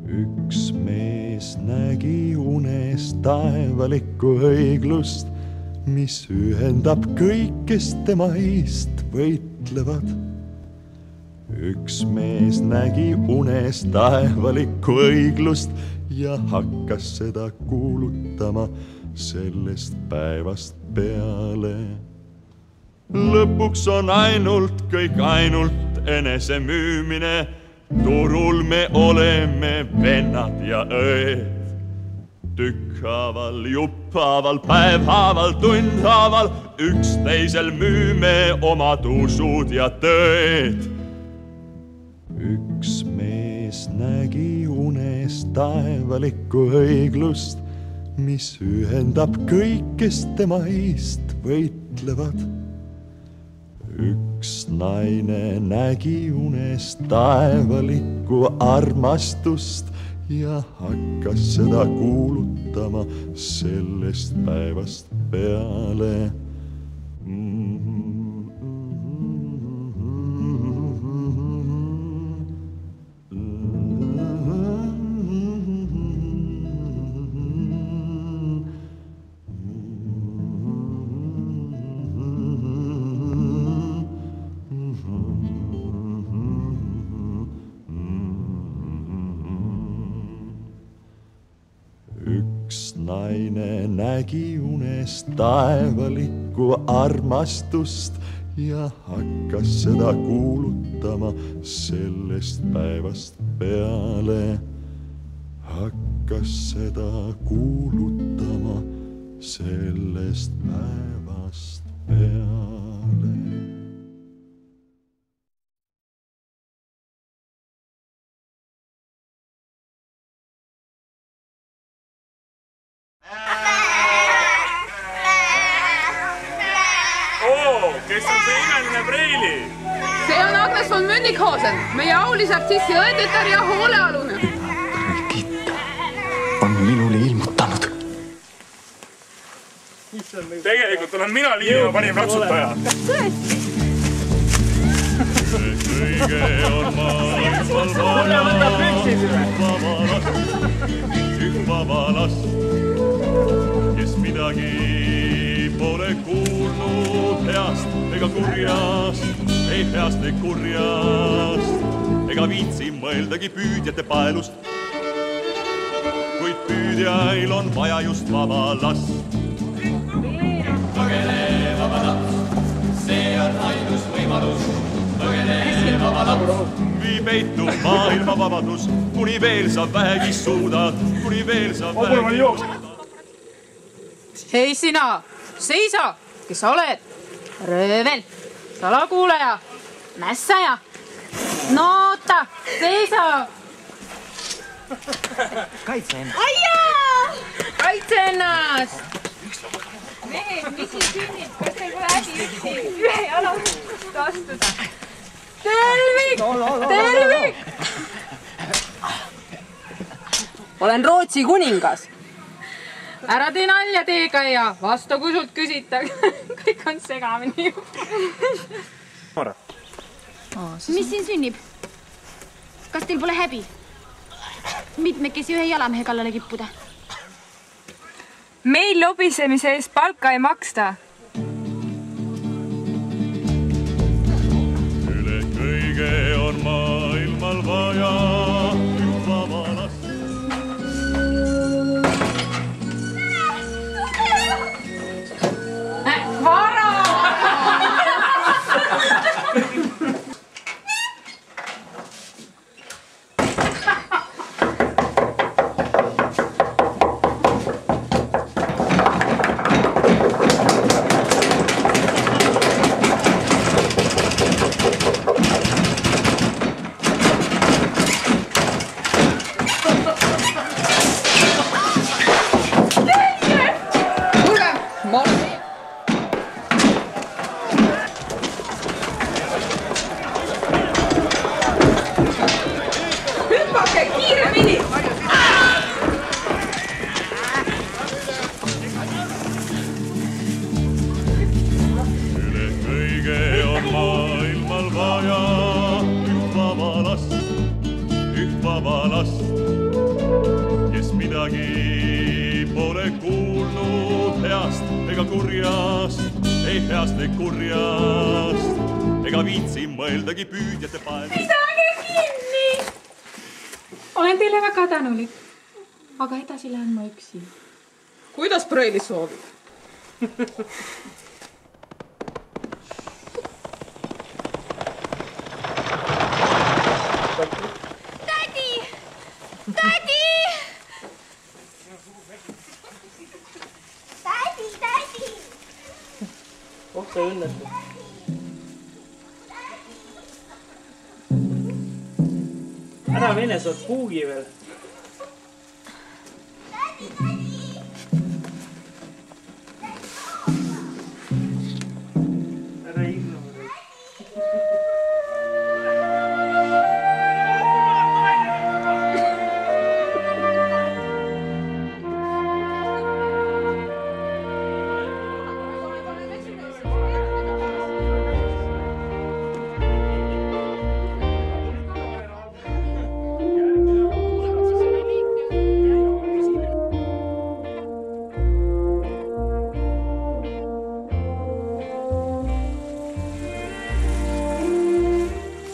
Üks mees nägi unes taevalikku õiglust, mis ühendab kõik, kes tema eest võitlevad. Üks mees nägi unes taevalikku õiglust ja hakkas seda kuulutama sellest päevast peale. Lõpuks on kõik ainult enese müümine. Turul me oleme vennad ja õed. Tükkhaaval, jupphaaval, päevhaaval, tundhaaval üksteisel müüme omad usud ja tõed. Üks mees nägi unes taevalikku õiglust, mis ühendab kõik, kes tema eest võitlevad. Üks naine nägi unes taevalikku armastust ja hakkas seda kuulutama sellest päevast peale. Üks naine nägi unes taevalikku armastust ja hakkas seda kuulutama sellest päevast peale. Hakkas seda kuulutama sellest päevast peale. Kes on see imeline Preili? See on Agnes von Münnighausen, meie aulisartissi õendetär ja hoolealune. Brigitte on minule ilmutanud. Tegelikult olen mina liinima parim ratsutaja. Tõesti? Kõige on maailmal vaba last, kes midagi pole kuulnud heast ega kurjast, ei heast ei kurjast, ega viitsi mõeldagi püüdjate paelust. Kuid püüdjail on vaja just vaba last. Põgene vaba laps, see on ainus võimalus. Põgene vaba laps, vii peitu maailma vabadus, kuni veel sa vähegi suudad, kuni veel sa vähegi suudad. Hei sina, seisa, kes sa oled? Röövel, salakuuleja, mässaja. Noota, seisa! Kaitse ennast! Aijaa! Kaitse ennast! Mehed, mis siin sünnib? Kas teil pole häbi üksi? Ühe jala astuda. Tervik! Tervik! Olen Rootsi kuningas. Ära tee nalja teega ja vasta, kui sult küsita. Kõik on segamini. Mis siin sünnib? Kas teil pole häbi? Mitmekesi ühe jalamehe kallale kippuda? Meil lobisemise eest palka ei maksta. Üle kõige on maailmal vaja vaba last. Vara! vaba last. midagi pole kuulnud heast ega kurjast, ei heast ei kurjast, ega viitsi mõeldagi püüdjate pael. Pidage kinni! Olen teile väga tänulik, aga edasi lähen ma üksi. Kuidas Preili soovib? Tädi! Tädi! Tädi, tädi! Oh, see õnnetus. Ära mine, sa oled puugi veel. Tädi, tädi! Ära ilma.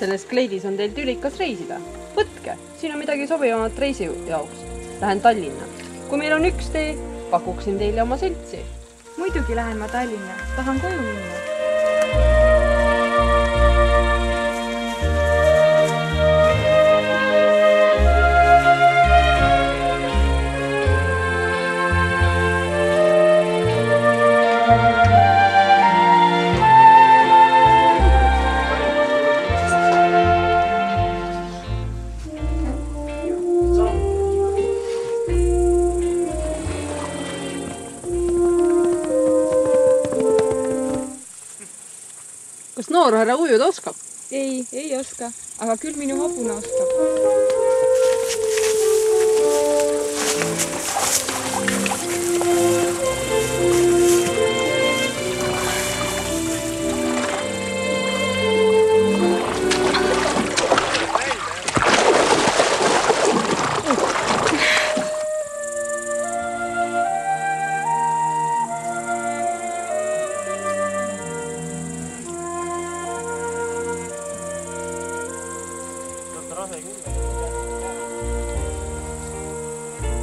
Selles kleidis on teil tülikas reisida. Võtke, siin on midagi sobivamat reisi jaoks. Lähen Tallinna. Kui meil on üks tee, pakuksin teile oma seltsi. Muidugi lähen ma Tallinna. Tahan koju minna. Kas noor härra ujuda oskab? Ei oska, aga küll minu hobune oskab.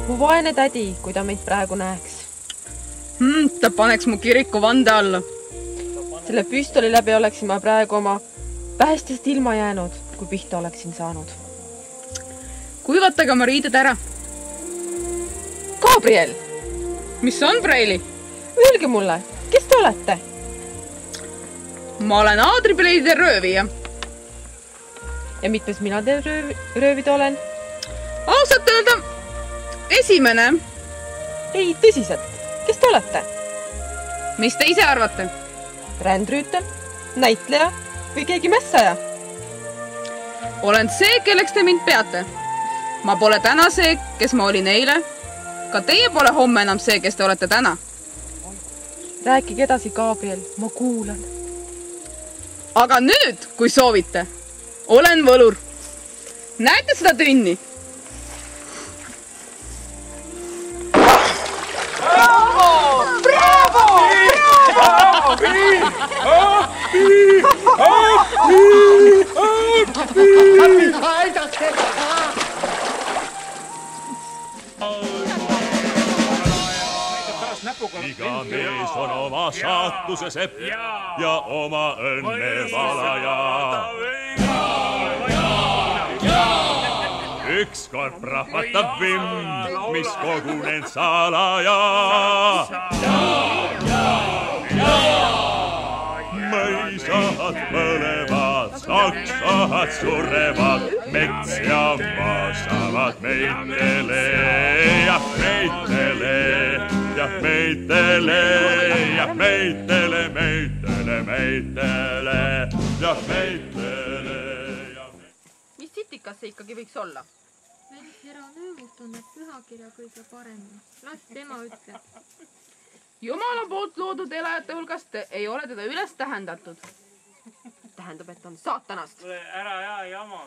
Mu vaene tädi, kui ta meid praegu näeks. Ta paneks mu kiriku vande alla. Selle püstoli läbi oleksin ma praegu oma päästjast ilma jäänud, kui pihta oleksin saanud. Kuivatage oma riided ära. Gabriel! Mis on, Preili? Öelge mulle, kes te olete? Ma olen aadripleidide röövija. Ja mitmes mina teil röövida olen? Ausalt öelda, esimene. Ei, tõsiselt. Kes te olete? Mis te ise arvate? Rändrüütel, näitleja või keegi mässaja? Olen see, kelleks te mind peate. Ma pole täna see, kes ma olin eile. Ka teie pole homme enam see, kes te olete täna. Rääkige edasi, Gabriel, ma kuulan. Aga nüüd, kui soovite, olen võlur. Näete seda tünni? Iga mees on oma saatuse sepp ja oma õnne valaja. Ükskord prahvatab vimm, mis kogunen salaja. Mõisad põlevad, saksad surevad, mets ja maa saavad meitele ja meitele ja meitele ja meitele, meitele, meitele ja meitele. Mis sitikas see ikkagi võiks olla? Härra Nõugut tunneb pühakirja kõige paremini. Las tema ütleb. Jumala poolt loodud elajate hulgast ei ole teda üles tähendatud. Tähendab, et on saatanast. Ära jama.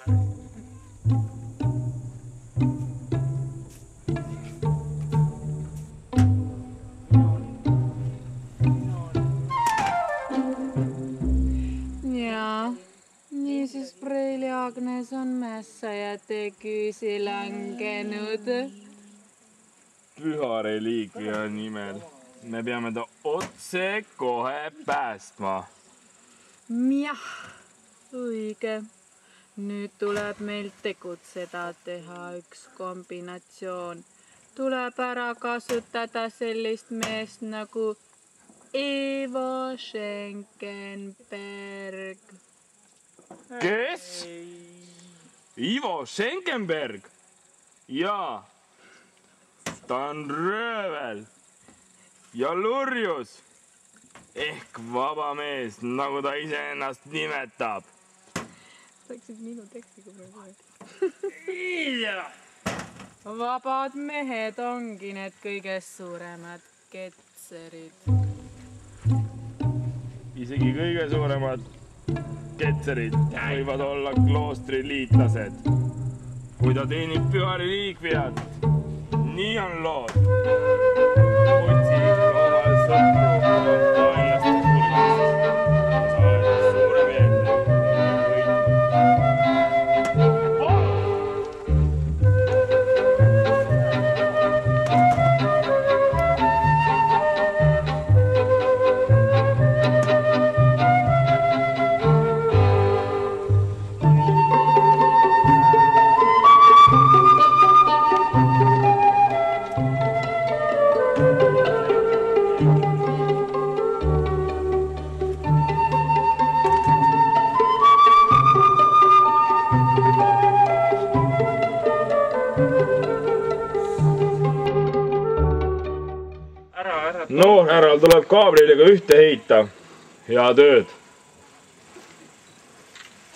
niisiis preili Agnes on mässajate küüsi langenud. Püha reliikvia nimel. Me peame ta otse kohe päästma. Jah, õige. Nüüd tuleb meil tegutseda, teha üks kombinatsioon. Tuleb ära kasutada sellist meest nagu Ivo Schenkenberg. Kes? Ivo Schenkenberg? Jaa. Ta on röövel ja lurjus ehk vaba mees, nagu ta ise ennast nimetab. Läksid minu tekstiga praegu. Vabad mehed ongi need kõige suuremad ketserid. Isegi kõige suuremad ketserid võivad olla kloostri liitlased. Kui ta teenib püha reliikviat, nii on lood. Otsi kohal sõpru oma vaenlaste hulgast. Sa oled suure meelde. No, härral tuleb kaabriliga ühte heita. Hea tööd.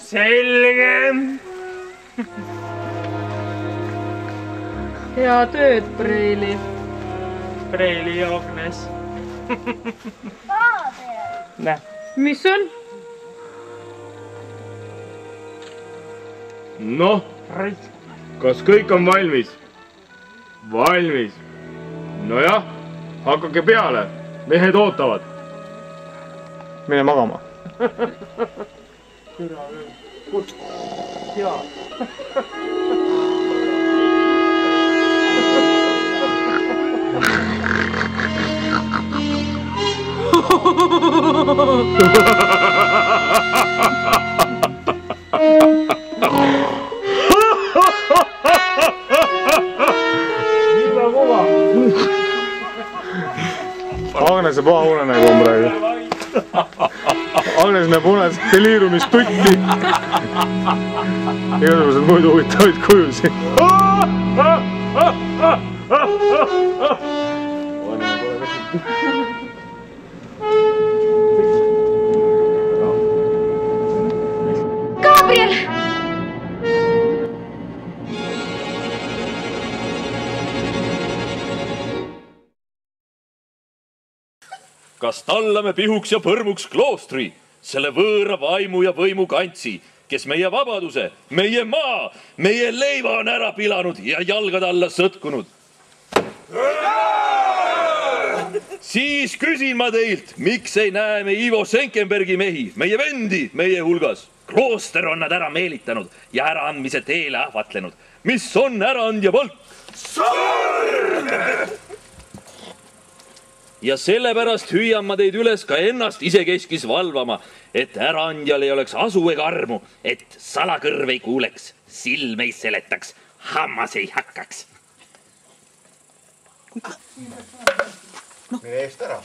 Selge. Hea tööd, preili. Preili Agnes. Näe. Mis on? Noh, kas kõik on valmis? Valmis. Nojah, hakkake peale. Mehed ootavad. Mine magama. Jaa. Agnese paha unenägu on praegu. Agnes näeb unes deliirumist tutti. Igasugused muidu huvitavaid kujusid. Gabriel! Kas tallame pihuks ja põrmuks kloostri, selle võõra vaimu ja võimu kantsi, kes meie vabaduse, meie maa, meie leiva on ära pilanud ja jalgade alla sõtkunud. Siis küsin ma teilt, miks ei näe me Ivo Schenkenbergi mehi, meie vendi meie hulgas. Klooster on nad ära meelitanud ja äraandmise teele ahvatlenud. Mis on äraandja palk? Ja sellepärast hüüan ma teid üles ka ennast isekeskis valvama, et äraandjal ei oleks asu ega armu, et salakõrv ei kuuleks, silm ei seletaks, hammas ei hakkaks. Mine eest ära.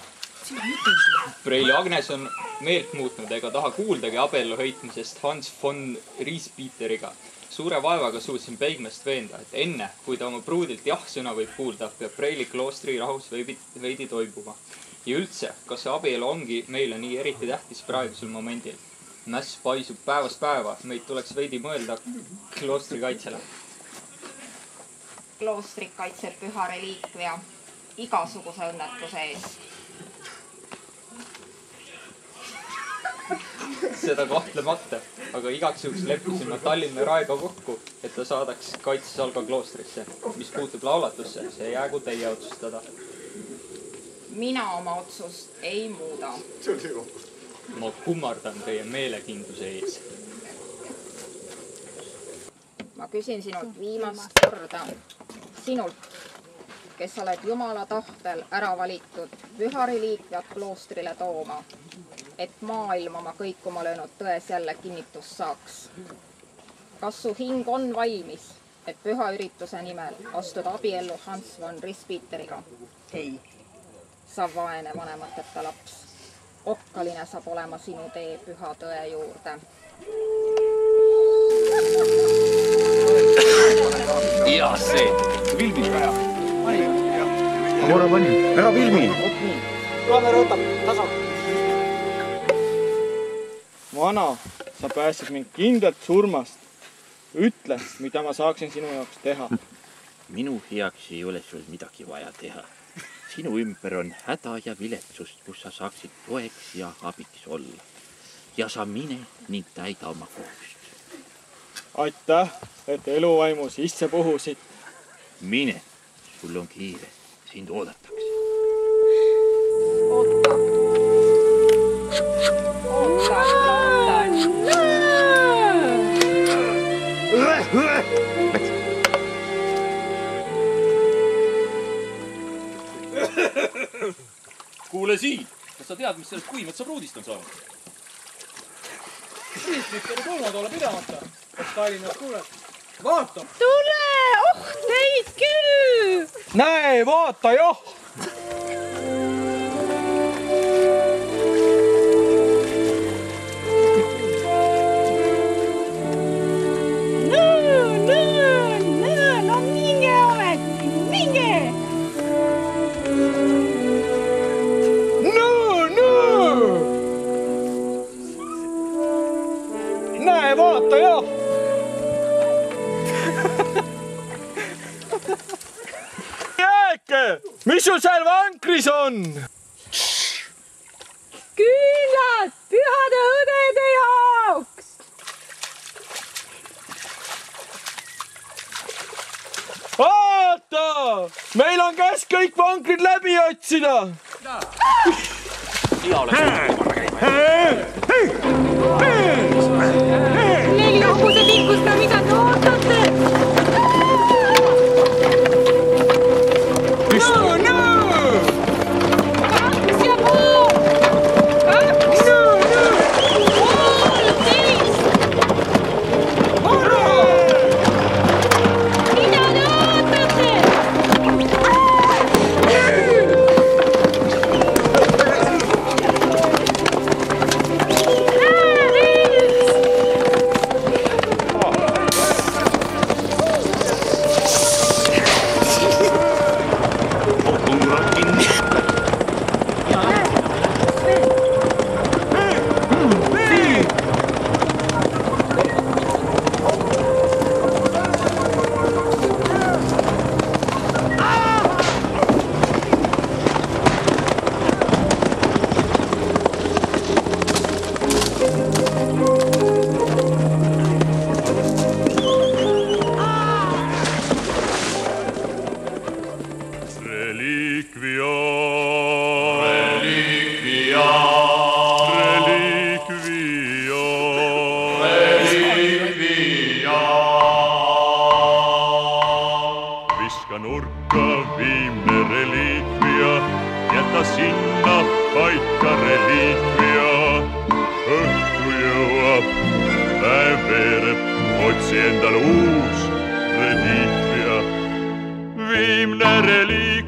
Preili Agnes on meelt muutnud ega taha kuuldagi abiellu heitmisest Hans von Riespieteriga. Suure vaevaga suutsin Peigmest veenda, et enne, kui ta oma pruudilt jah-sõna võib kuulda, peab Preili kloostri rahus veidi toibuma. Ja üldse, kas see abielu ongi meile nii eriti tähtis praegusel momendil? Mäss paisub päevast päeva, meid tuleks veidi mõelda kloostri kaitsele. Kloostrit kaitseb püha reliikvia igasuguse õnnetuse eest. Seda kahtlemata, aga igaks juhuks leppisin ma Tallinna Raega kokku, et ta saadaks kaitsesalga kloostrisse. Mis puutub laulatusse, see jäägu teie otsustada. Mina oma otsust ei muuda. Ma kummardan teie meelekindluse ees. ma küsin sinult viimast korda. Sinult, kes oled Jumala tahtel ära valitud püha reliikviat kloostrile tooma, et maailm oma kõikuma löönud tões jälle kinnitust saaks. Kas su hing on valmis, et püha ürituse nimel astuda abiellu Hans von Rispieteriga? Ei. Sa vaene vanemateta laps. Okkaline saab olema sinu tee püha tõe juurde. Ja see. Filmis vaja. Ma korra panin. Ära filmi. Kaamera võtab tasa. Vana, sa päästsid mind kindlalt surmast. Ütle, mida ma saaksin sinu jaoks teha. Minu heaks ei ole sul midagi vaja teha. Sinu ümber on häda ja viletsust, kus sa saaksid toeks ja abiks olla. Ja sa mine ning täida oma kohust. Aitäh, et eluvaimu sisse puhusid. Mine, sul on kiire, sind oodatakse. Oota. Kuule siin, kas sa tead, mis sellest kuimetsa pruudist on saanud? Rispiteri tulnud olla pidamata. Kas Tallinnast kuuled? Vaata! Tule! Oh, teid küll! Näe, vaata jah! No minge ometi, minge! Näe, vaata jah! Jääke! Mis sul seal vankris on? Küünlad pühade õdede jaoks! Vaata! Meil on käes kõik vankrid läbi otsida! Hea oleks Neil hobuse liikust, no mida te ootate? Kaks ja pool! Kaks! Poolteist! Mida te ootate? Viska nurkka viimne reliikvia, jäta sinna paikka reliikvia. Õhtu jõuab, päev veereb, otsi endal uus reliikvia. Viimne reliikvia.